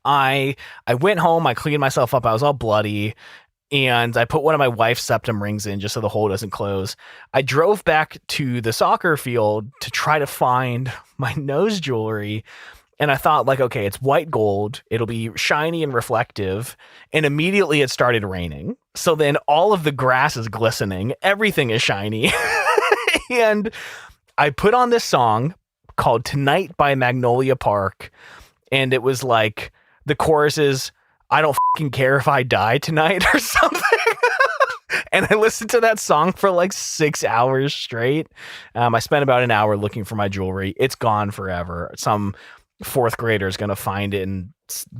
I went home. I cleaned myself up. I was all bloody. And I put one of my wife's septum rings in just so the hole doesn't close. I drove back to the soccer field to try to find my nose jewelry. And I thought like, okay, it's white gold. It'll be shiny and reflective. And immediately it started raining. So then all of the grass is glistening. Everything is shiny. And I put on this song called Tonight by Magnolia Park. And it was like, the chorus is, I don't fucking care if I die tonight or something. And I listened to that song for like 6 hours straight. I spent about an hour looking for my jewelry. It's gone forever. Some fourth grader is going to find it and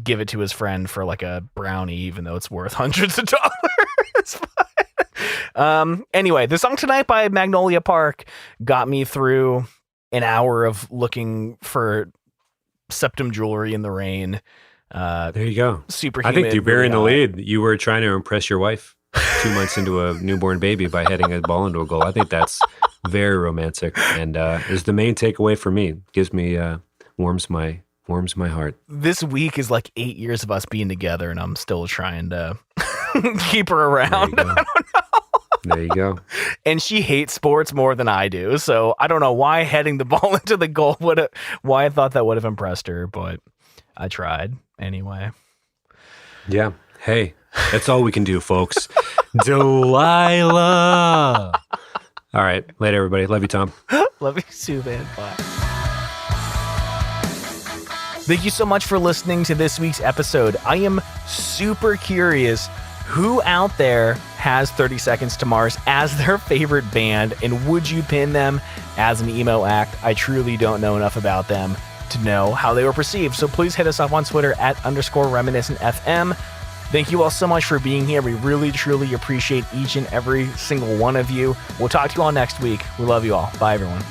give it to his friend for like a brownie, even though it's worth hundreds of dollars. Anyway, the song Tonight by Magnolia Park got me through an hour of looking for septum jewelry in the rain. There you go. Super. I think you're bearing the lead. You were trying to impress your wife 2 months into a newborn baby by heading a ball into a goal. I think that's very romantic and is the main takeaway for me. Gives me warms my heart. This week is like 8 years of us being together, and I'm still trying to keep her around. I don't know. There you go. And she hates sports more than I do, so I don't know why heading the ball into the goal why I thought that would have impressed her, but I tried anyway. Yeah. Hey, that's all we can do, folks. Delilah. All right. Later, everybody. Love you, Tom. Love you too, man. Bye. Thank you so much for listening to this week's episode. I am super curious who out there has 30 Seconds to Mars as their favorite band, and would you pin them as an emo act? I truly don't know enough about them to know how they were perceived, so please hit us up on Twitter at _reminiscentfm. Thank you all so much for being here. We really, truly appreciate each and every single one of you. We'll talk to you all next week. We love you all. Bye, everyone.